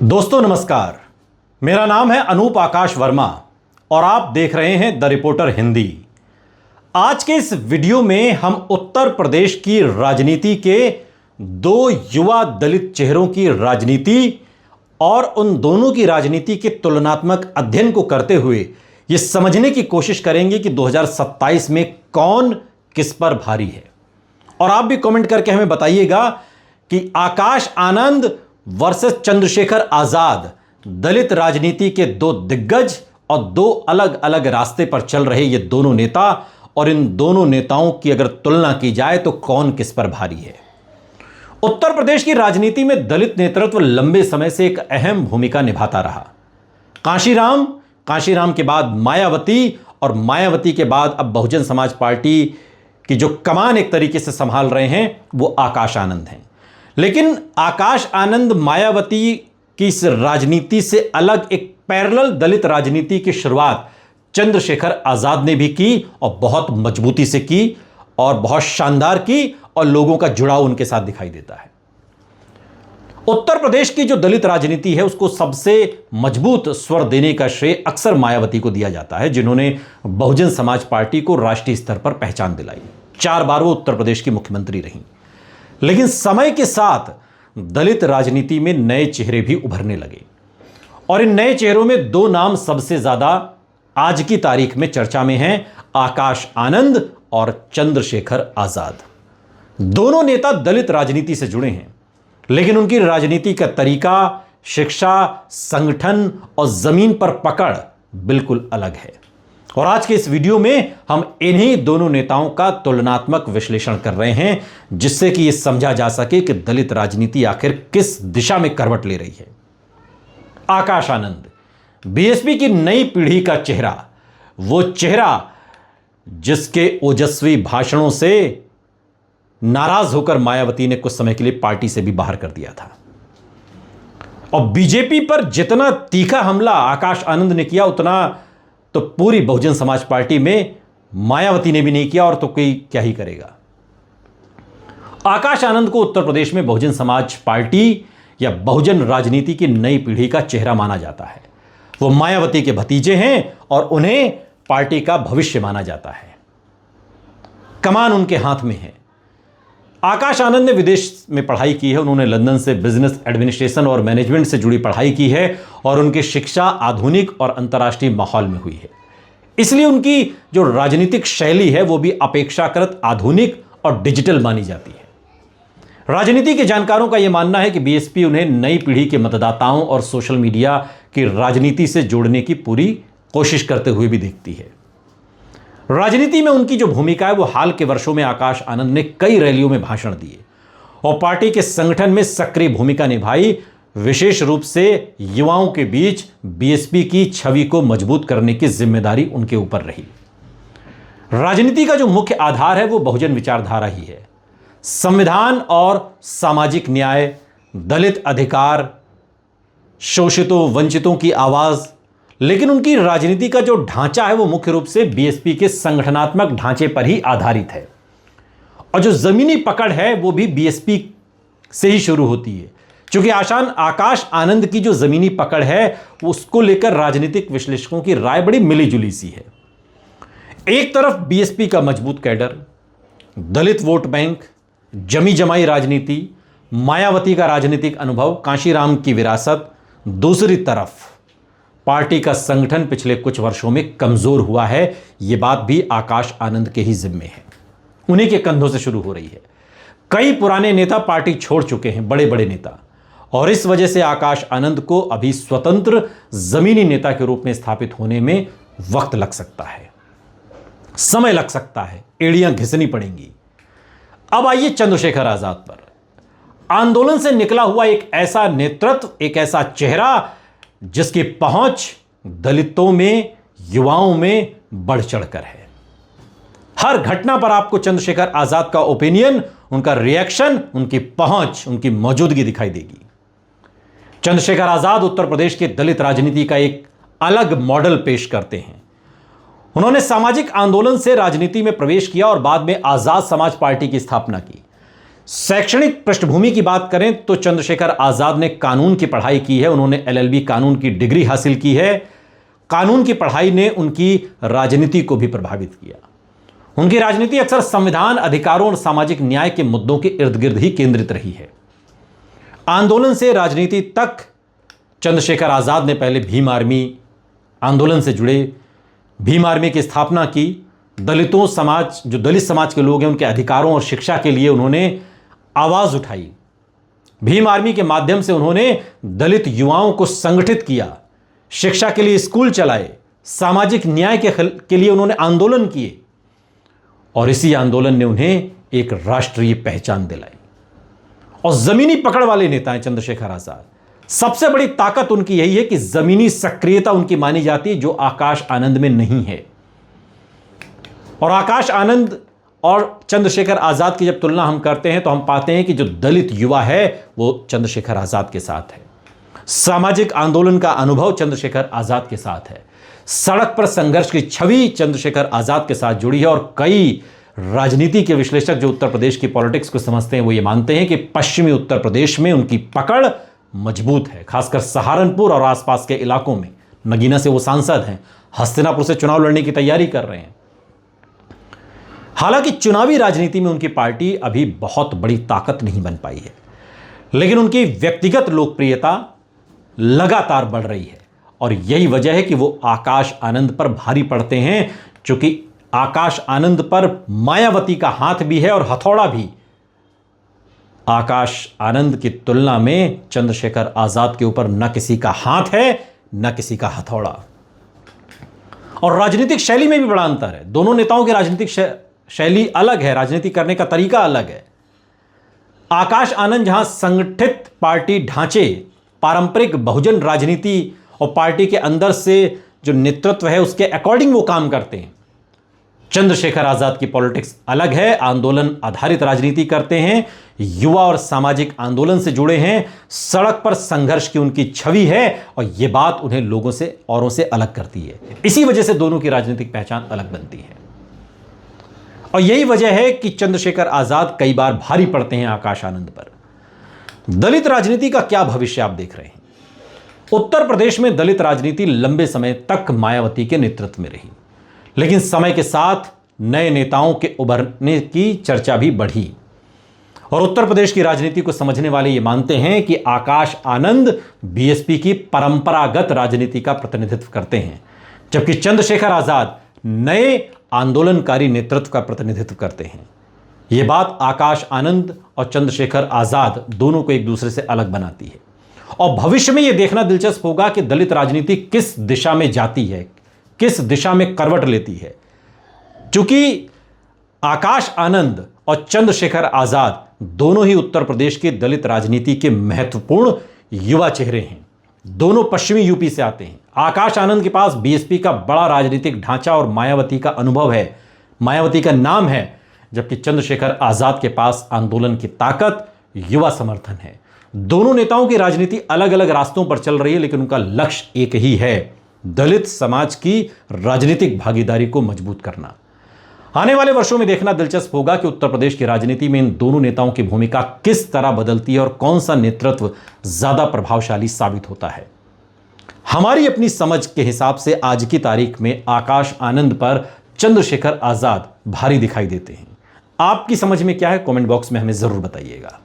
दोस्तों नमस्कार, मेरा नाम है अनूप आकाश वर्मा और आप देख रहे हैं द रिपोर्टर हिंदी। आज के इस वीडियो में हम उत्तर प्रदेश की राजनीति के दो युवा दलित चेहरों की राजनीति और उन दोनों की राजनीति के तुलनात्मक अध्ययन को करते हुए यह समझने की कोशिश करेंगे कि 2027 में कौन किस पर भारी है। और आप भी कमेंट करके हमें बताइएगा कि आकाश आनंद वर्सेस चंद्रशेखर आजाद, दलित राजनीति के दो दिग्गज और दो अलग अलग रास्ते पर चल रहे ये दोनों नेता, और इन दोनों नेताओं की अगर तुलना की जाए तो कौन किस पर भारी है। उत्तर प्रदेश की राजनीति में दलित नेतृत्व लंबे समय से एक अहम भूमिका निभाता रहा। कांशीराम के बाद मायावती और मायावती के बाद अब बहुजन समाज पार्टी की जो कमान एक तरीके से संभाल रहे हैं वो आकाश आनंद हैं। लेकिन आकाश आनंद मायावती की इस राजनीति से अलग एक पैरेलल दलित राजनीति की शुरुआत चंद्रशेखर आजाद ने भी की और बहुत मजबूती से की और बहुत शानदार की, और लोगों का जुड़ाव उनके साथ दिखाई देता है। उत्तर प्रदेश की जो दलित राजनीति है उसको सबसे मजबूत स्वर देने का श्रेय अक्सर मायावती को दिया जाता है, जिन्होंने बहुजन समाज पार्टी को राष्ट्रीय स्तर पर पहचान दिलाई। 4 बार वो उत्तर प्रदेश की मुख्यमंत्री रहीं। लेकिन समय के साथ दलित राजनीति में नए चेहरे भी उभरने लगे, और इन नए चेहरों में 2 नाम सबसे ज्यादा आज की तारीख में चर्चा में हैं, आकाश आनंद और चंद्रशेखर आजाद। दोनों नेता दलित राजनीति से जुड़े हैं, लेकिन उनकी राजनीति का तरीका, शिक्षा, संगठन और जमीन पर पकड़ बिल्कुल अलग है। और आज के इस वीडियो में हम इन्हीं दोनों नेताओं का तुलनात्मक विश्लेषण कर रहे हैं, जिससे कि यह समझा जा सके कि दलित राजनीति आखिर किस दिशा में करवट ले रही है। आकाश आनंद बीएसपी की नई पीढ़ी का चेहरा, वो चेहरा जिसके ओजस्वी भाषणों से नाराज होकर मायावती ने कुछ समय के लिए पार्टी से भी बाहर कर दिया था। और बीजेपी पर जितना तीखा हमला आकाश आनंद ने किया, उतना तो पूरी बहुजन समाज पार्टी में मायावती ने भी नहीं किया, और तो कोई क्या ही करेगा। आकाश आनंद को उत्तर प्रदेश में बहुजन समाज पार्टी या बहुजन राजनीति की नई पीढ़ी का चेहरा माना जाता है। वो मायावती के भतीजे हैं और उन्हें पार्टी का भविष्य माना जाता है। कमान उनके हाथ में है। आकाश आनंद ने विदेश में पढ़ाई की है। उन्होंने लंदन से बिजनेस एडमिनिस्ट्रेशन और मैनेजमेंट से जुड़ी पढ़ाई की है, और उनकी शिक्षा आधुनिक और अंतर्राष्ट्रीय माहौल में हुई है। इसलिए उनकी जो राजनीतिक शैली है वो भी अपेक्षाकृत आधुनिक और डिजिटल मानी जाती है। राजनीति के जानकारों का यह मानना है कि बीएसपी उन्हें नई पीढ़ी के मतदाताओं और सोशल मीडिया की राजनीति से जोड़ने की पूरी कोशिश करते हुए भी दिखती है। राजनीति में उनकी जो भूमिका है वो हाल के वर्षों में आकाश आनंद ने कई रैलियों में भाषण दिए और पार्टी के संगठन में सक्रिय भूमिका निभाई। विशेष रूप से युवाओं के बीच बीएसपी की छवि को मजबूत करने की जिम्मेदारी उनके ऊपर रही। राजनीति का जो मुख्य आधार है वो बहुजन विचारधारा ही है। संविधान और सामाजिक न्याय, दलित अधिकार, शोषितों वंचितों की आवाज। लेकिन उनकी राजनीति का जो ढांचा है वो मुख्य रूप से बीएसपी के संगठनात्मक ढांचे पर ही आधारित है, और जो जमीनी पकड़ है वो भी बीएसपी से ही शुरू होती है। क्योंकि आकाश आनंद की जो जमीनी पकड़ है उसको लेकर राजनीतिक विश्लेषकों की राय बड़ी मिली जुली सी है। एक तरफ बीएसपी का मजबूत कैडर, दलित वोट बैंक, जमी जमाई राजनीति, मायावती का राजनीतिक अनुभव, कांशीराम की विरासत। दूसरी तरफ पार्टी का संगठन पिछले कुछ वर्षों में कमजोर हुआ है। यह बात भी आकाश आनंद के ही जिम्मे है, उन्हीं के कंधों से शुरू हो रही है। कई पुराने नेता पार्टी छोड़ चुके हैं, बड़े बड़े नेता, और इस वजह से आकाश आनंद को अभी स्वतंत्र जमीनी नेता के रूप में स्थापित होने में वक्त लग सकता है, समय लग सकता है, एड़ियां घिसनी पड़ेंगी। अब आइए चंद्रशेखर आजाद पर। आंदोलन से निकला हुआ एक ऐसा नेतृत्व, एक ऐसा चेहरा जिसकी पहुंच दलितों में, युवाओं में बढ़ चढ़कर है। हर घटना पर आपको चंद्रशेखर आजाद का ओपिनियन, उनका रिएक्शन, उनकी पहुंच, उनकी मौजूदगी दिखाई देगी। चंद्रशेखर आजाद उत्तर प्रदेश के दलित राजनीति का एक अलग मॉडल पेश करते हैं। उन्होंने सामाजिक आंदोलन से राजनीति में प्रवेश किया और बाद में आजाद समाज पार्टी की स्थापना की। शैक्षणिक पृष्ठभूमि की बात करें तो चंद्रशेखर आजाद ने कानून की पढ़ाई की है, उन्होंने LLB कानून की डिग्री हासिल की है। कानून की पढ़ाई ने उनकी राजनीति को भी प्रभावित किया। उनकी राजनीति अक्सर संविधान, अधिकारों और सामाजिक न्याय के मुद्दों के इर्द गिर्द ही केंद्रित रही है। आंदोलन से राजनीति तक चंद्रशेखर आजाद ने पहले भीम आर्मी आंदोलन से जुड़े, भीम आर्मी की स्थापना की। दलितों समाज, जो दलित समाज के लोग हैं, उनके अधिकारों और शिक्षा के लिए उन्होंने आवाज उठाई। भीम आर्मी के माध्यम से उन्होंने दलित युवाओं को संगठित किया, शिक्षा के लिए स्कूल चलाए, सामाजिक न्याय के लिए उन्होंने आंदोलन किए और इसी आंदोलन ने उन्हें एक राष्ट्रीय पहचान दिलाई। और जमीनी पकड़ वाले नेता हैं चंद्रशेखर आजाद। सबसे बड़ी ताकत उनकी यही है कि जमीनी सक्रियता उनकी मानी जाती है, जो आकाश आनंद में नहीं है। और आकाश आनंद और चंद्रशेखर आजाद की जब तुलना हम करते हैं तो हम पाते हैं कि जो दलित युवा है वो चंद्रशेखर आजाद के साथ है। सामाजिक आंदोलन का अनुभव चंद्रशेखर आजाद के साथ है। सड़क पर संघर्ष की छवि चंद्रशेखर आजाद के साथ जुड़ी है। और कई राजनीति के विश्लेषक जो उत्तर प्रदेश की पॉलिटिक्स को समझते हैं वो ये मानते हैं कि पश्चिमी उत्तर प्रदेश में उनकी पकड़ मजबूत है, खासकर सहारनपुर और आसपास के इलाकों में। नगीना से वो सांसद हैं, हस्तिनापुर से चुनाव लड़ने की तैयारी कर रहे हैं। हालांकि चुनावी राजनीति में उनकी पार्टी अभी बहुत बड़ी ताकत नहीं बन पाई है, लेकिन उनकी व्यक्तिगत लोकप्रियता लगातार बढ़ रही है। और यही वजह है कि वो आकाश आनंद पर भारी पड़ते हैं, क्योंकि आकाश आनंद पर मायावती का हाथ भी है और हथौड़ा भी। आकाश आनंद की तुलना में चंद्रशेखर आजाद के ऊपर न किसी का हाथ है न किसी का हथौड़ा। और राजनीतिक शैली में भी बड़ा अंतर है। दोनों नेताओं की राजनीतिक शैली अलग है, राजनीति करने का तरीका अलग है। आकाश आनंद जहां संगठित पार्टी ढांचे, पारंपरिक बहुजन राजनीति और पार्टी के अंदर से जो नेतृत्व है उसके अकॉर्डिंग वो काम करते हैं। चंद्रशेखर आजाद की पॉलिटिक्स अलग है, आंदोलन आधारित राजनीति करते हैं, युवा और सामाजिक आंदोलन से जुड़े हैं, सड़क पर संघर्ष की उनकी छवि है और यह बात उन्हें लोगों से, औरों से अलग करती है। इसी वजह से दोनों की राजनीतिक पहचान अलग बनती है। और यही वजह है कि चंद्रशेखर आजाद कई बार भारी पड़ते हैं आकाश आनंद पर। दलित राजनीति का क्या भविष्य आप देख रहे हैं? उत्तर प्रदेश में दलित राजनीति लंबे समय तक मायावती के नेतृत्व में रही, लेकिन समय के साथ नए नेताओं के उभरने की चर्चा भी बढ़ी। और उत्तर प्रदेश की राजनीति को समझने वाले ये मानते हैं कि आकाश आनंद बीएसपी की परंपरागत राजनीति का प्रतिनिधित्व करते हैं, जबकि चंद्रशेखर आजाद नए आंदोलनकारी नेतृत्व का प्रतिनिधित्व करते हैं। यह बात आकाश आनंद और चंद्रशेखर आजाद दोनों को एक दूसरे से अलग बनाती है। और भविष्य में यह देखना दिलचस्प होगा कि दलित राजनीति किस दिशा में जाती है, किस दिशा में करवट लेती है। क्योंकि आकाश आनंद और चंद्रशेखर आजाद दोनों ही उत्तर प्रदेश के दलित राजनीति के महत्वपूर्ण युवा चेहरे हैं। दोनों पश्चिमी यूपी से आते हैं। आकाश आनंद के पास बीएसपी का बड़ा राजनीतिक ढांचा और मायावती का अनुभव है, मायावती का नाम है, जबकि चंद्रशेखर आजाद के पास आंदोलन की ताकत, युवा समर्थन है। दोनों नेताओं की राजनीति अलग अलग रास्तों पर चल रही है, लेकिन उनका लक्ष्य एक ही है, दलित समाज की राजनीतिक भागीदारी को मजबूत करना। आने वाले वर्षों में देखना दिलचस्प होगा कि उत्तर प्रदेश की राजनीति में इन दोनों नेताओं की भूमिका किस तरह बदलती है और कौन सा नेतृत्व ज्यादा प्रभावशाली साबित होता है। हमारी अपनी समझ के हिसाब से आज की तारीख में आकाश आनंद पर चंद्रशेखर आजाद भारी दिखाई देते हैं। आपकी समझ में क्या है? कमेंट बॉक्स में हमें जरूर बताइएगा।